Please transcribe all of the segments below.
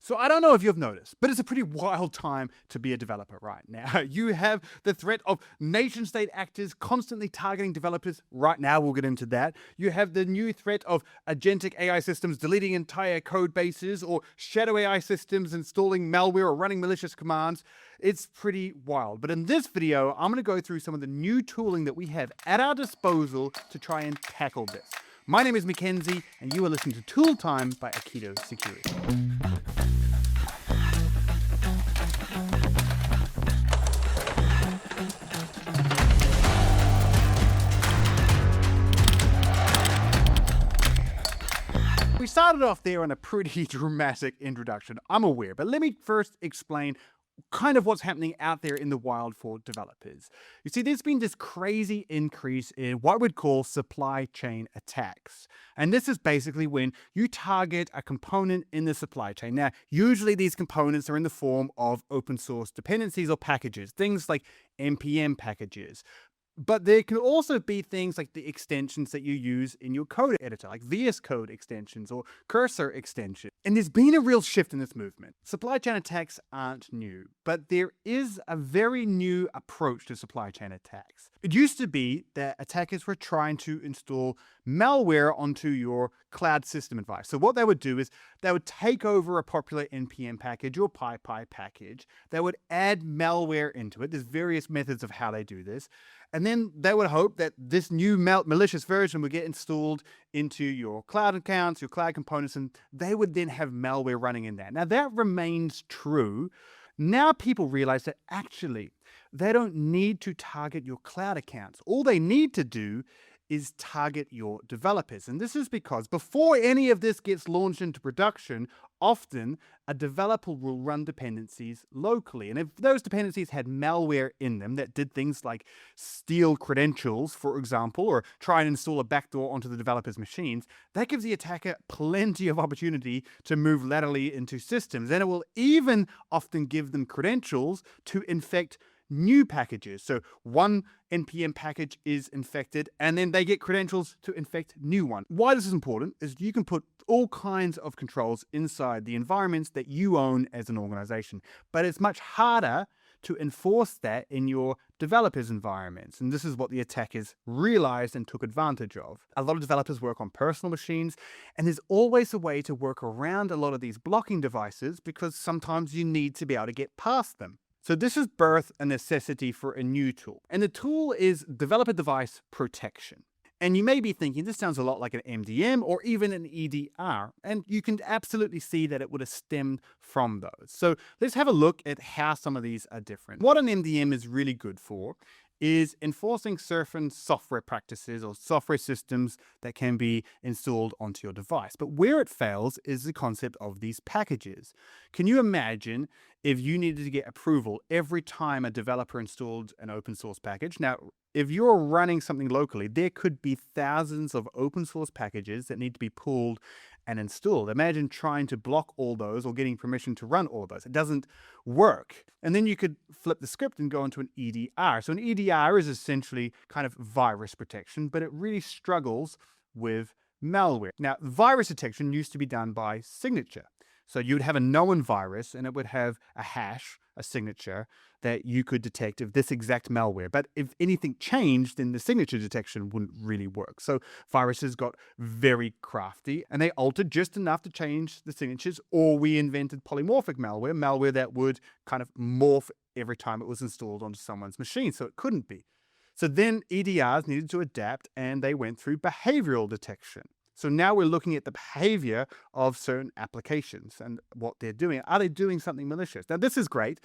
So I don't know if you've noticed, but it's a pretty wild time to be a developer right now. You have the threat of nation-state actors constantly targeting developers. Right now, we'll get into that. You have the new threat of agentic AI systems deleting entire code bases, or shadow AI systems installing malware or running malicious commands. It's pretty wild. But in this video, I'm going to go through some of the new tooling that we have at our disposal to try and tackle this. My name is McKenzie, and you are listening to Tool Time by Aikido Security. We started off there on a pretty dramatic introduction, I'm aware, but let me first explain kind of what's happening out there in the wild for developers. You see, there's been this crazy increase in what we'd call supply chain attacks. And this is basically when you target a component in the supply chain. Now, usually these components are in the form of open source dependencies or packages, things like NPM packages. But there can also be things like the extensions that you use in your code editor, like VS Code extensions or cursor extensions. And there's been a real shift in this movement. Supply chain attacks aren't new, but there is a very new approach to supply chain attacks. It used to be that attackers were trying to install malware onto your cloud system device. So what they would do is they would take over a popular NPM package or PyPI package. They would add malware into it. There's various methods of how they do this. And then they would hope that this new malicious version would get installed into your cloud accounts, your cloud components, and they would then have malware running in that. Now, that remains true. Now people realize that actually they don't need to target your cloud accounts. All they need to do is target your developers. And this is because before any of this gets launched into production, often a developer will run dependencies locally. And if those dependencies had malware in them that did things like steal credentials, for example, or try and install a backdoor onto the developer's machines, that gives the attacker plenty of opportunity to move laterally into systems. And it will even often give them credentials to infect new packages. So one NPM package is infected, and then they get credentials to infect new one. Why this is important is you can put all kinds of controls inside the environments that you own as an organization, but it's much harder to enforce that in your developers' environments. And this is what the attackers realized and took advantage of. A lot of developers work on personal machines, and there's always a way to work around a lot of these blocking devices because sometimes you need to be able to get past them. So this has birthed a necessity for a new tool. And the tool is developer device protection. And you may be thinking, this sounds a lot like an MDM or even an EDR. And you can absolutely see that it would have stemmed from those. So let's have a look at how some of these are different. What an MDM is really good for is enforcing certain software practices or software systems that can be installed onto your device. But where it fails is the concept of these packages. Can you imagine if you needed to get approval every time a developer installed an open source package? Now, if you're running something locally, there could be thousands of open source packages that need to be pulled and installed. Imagine trying to block all those or getting permission to run all of those. It doesn't work. And then you could flip the script and go into an EDR. So an EDR is essentially kind of virus protection, but it really struggles with malware. Now, virus detection used to be done by signature. So you'd have a known virus and it would have a hash, a signature, that you could detect of this exact malware. But if anything changed, then the signature detection wouldn't really work. So viruses got very crafty and they altered just enough to change the signatures, or we invented polymorphic malware that would kind of morph every time it was installed onto someone's machine. So it couldn't be. So then EDRs needed to adapt and they went through behavioral detection. So now we're looking at the behavior of certain applications and what they're doing. Are they doing something malicious? Now, this is great.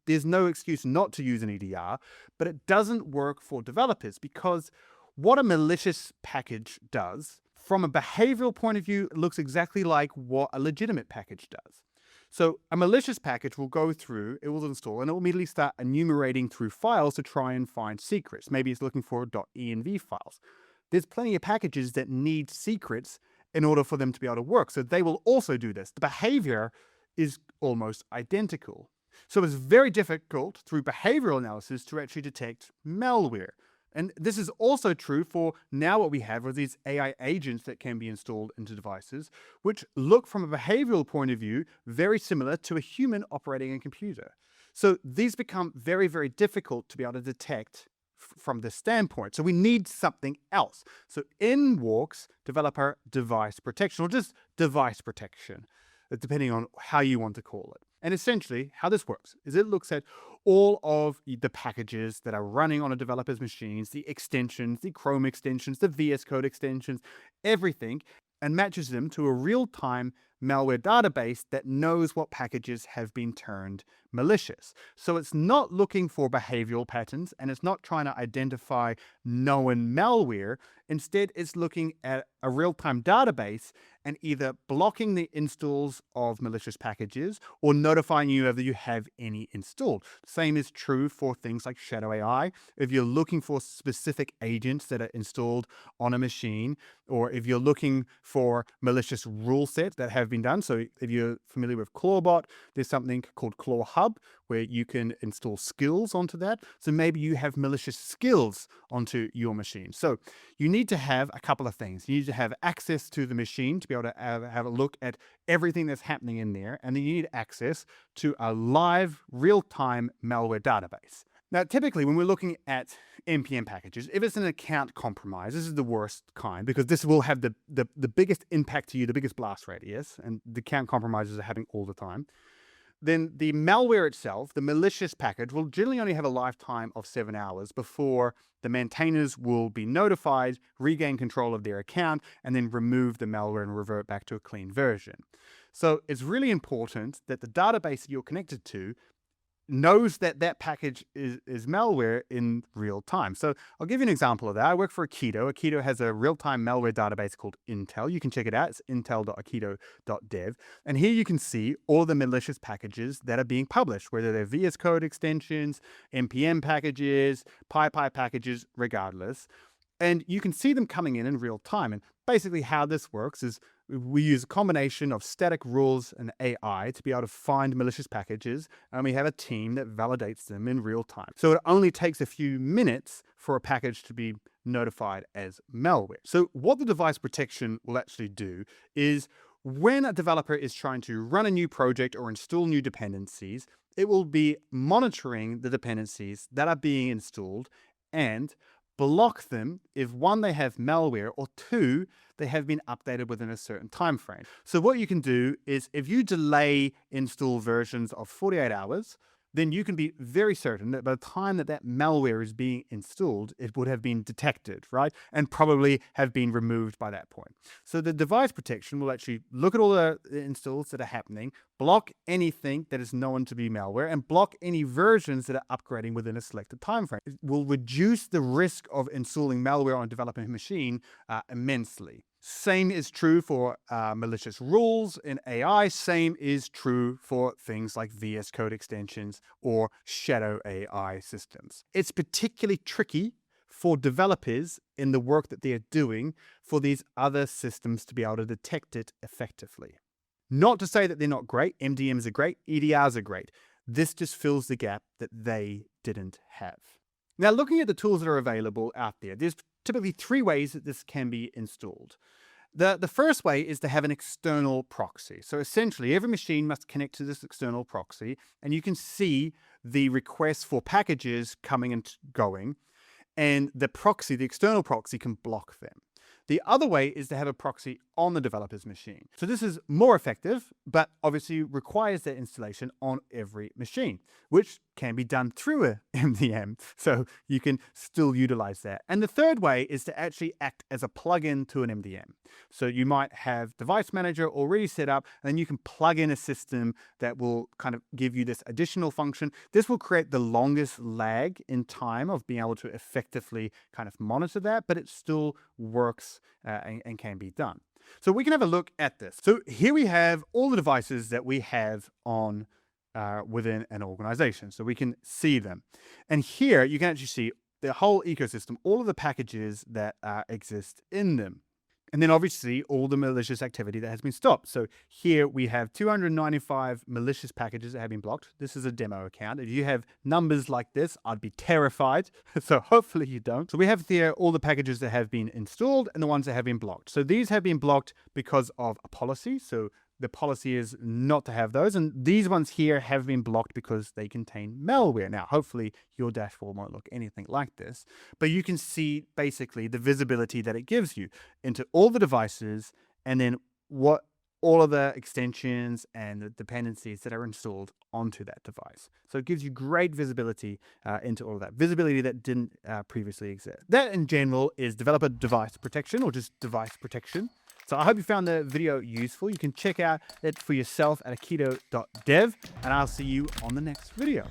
There's no excuse not to use an EDR, but it doesn't work for developers because what a malicious package does, from a behavioral point of view, it looks exactly like what a legitimate package does. So a malicious package will go through, it will install, and it will immediately start enumerating through files to try and find secrets. Maybe it's looking for .env files. There's plenty of packages that need secrets in order for them to be able to work. So they will also do this. The behavior is almost identical. So it's very difficult through behavioral analysis to actually detect malware. And this is also true for now what we have are these AI agents that can be installed into devices, which look from a behavioral point of view very similar to a human operating a computer. So these become very, very difficult to be able to detect from this standpoint. So we need something else. So in walks developer device protection, or just device protection, depending on how you want to call it. And essentially, how this works is it looks at all of the packages that are running on a developer's machines, the extensions, the Chrome extensions, the VS Code extensions, everything, and matches them to a real-time malware database that knows what packages have been turned malicious. So it's not looking for behavioral patterns, and it's not trying to identify known malware. Instead, it's looking at a real-time database and either blocking the installs of malicious packages or notifying you whether you have any installed. Same is true for things like Shadow AI. If you're looking for specific agents that are installed on a machine, or if you're looking for malicious rule sets that have been done. So if you're familiar with Clawbot, there's something called Claw Hub where you can install skills onto that. So maybe you have malicious skills onto your machine. So you need to have a couple of things. You need to have access to the machine to be able to have a look at everything that's happening in there. And then you need access to a live real-time malware database. Now, typically, when we're looking at NPM packages, if it's an account compromise, this is the worst kind because this will have the biggest impact to you, the biggest blast radius, and the account compromises are happening all the time. Then the malware itself, the malicious package, will generally only have a lifetime of 7 hours before the maintainers will be notified, regain control of their account, and then remove the malware and revert back to a clean version. So it's really important that the database that you're connected to knows that that package is malware in real time. So I'll give you an example of that. I work for Aikido. Aikido has a real-time malware database called Intel. You can check it out. It's intel.aikido.dev. And here you can see all the malicious packages that are being published, whether they're VS Code extensions, NPM packages, PyPI packages, regardless. And you can see them coming in real time. And basically how this works is we use a combination of static rules and AI to be able to find malicious packages, and we have a team that validates them in real time. So it only takes a few minutes for a package to be notified as malware. So what the device protection will actually do is when a developer is trying to run a new project or install new dependencies, it will be monitoring the dependencies that are being installed and block them if one, they have malware, or two, they have been updated within a certain time frame. So what you can do is if you delay install versions of 48 hours, then you can be very certain that by the time that that malware is being installed, it would have been detected, right? And probably have been removed by that point. So the device protection will actually look at all the installs that are happening, block anything that is known to be malware, and block any versions that are upgrading within a selected time frame. It will reduce the risk of installing malware on a developing machine immensely. Same is true for malicious rules in AI. Same is true for things like VS Code extensions or Shadow AI systems. It's particularly tricky for developers in the work that they are doing for these other systems to be able to detect it effectively. Not to say that they're not great. MDMs are great. EDRs are great. This just fills the gap that they didn't have. Now, looking at the tools that are available out there, there's typically three ways that this can be installed. The first way is to have an external proxy. So essentially, every machine must connect to this external proxy, and you can see the requests for packages coming and going, and the proxy, the external proxy, can block them. The other way is to have a proxy on the developer's machine. So this is more effective, but obviously requires that installation on every machine, which can be done through a MDM. So you can still utilize that. And the third way is to actually act as a plugin to an MDM. So you might have Device Manager already set up, and then you can plug in a system that will kind of give you this additional function. This will create the longest lag in time of being able to effectively kind of monitor that, but it still works and can be done. So we can have a look at this. So here we have all the devices that we have on within an organization. So we can see them. And here you can actually see the whole ecosystem, all of the packages that exist in them. And then obviously all the malicious activity that has been stopped. So here we have 295 malicious packages that have been blocked. This is a demo account. If you have numbers like this, I'd be terrified. So hopefully you don't. So we have here all the packages that have been installed and the ones that have been blocked. So these have been blocked because of a policy. So the policy is not to have those. And these ones here have been blocked because they contain malware. Now, hopefully your dashboard won't look anything like this, but you can see basically the visibility that it gives you into all the devices and then what all of the extensions and the dependencies that are installed onto that device. So it gives you great visibility into all of that. Visibility that didn't previously exist. That in general is developer device protection, or just device protection. So I hope you found the video useful. You can check out it for yourself at aikido.dev, and I'll see you on the next video.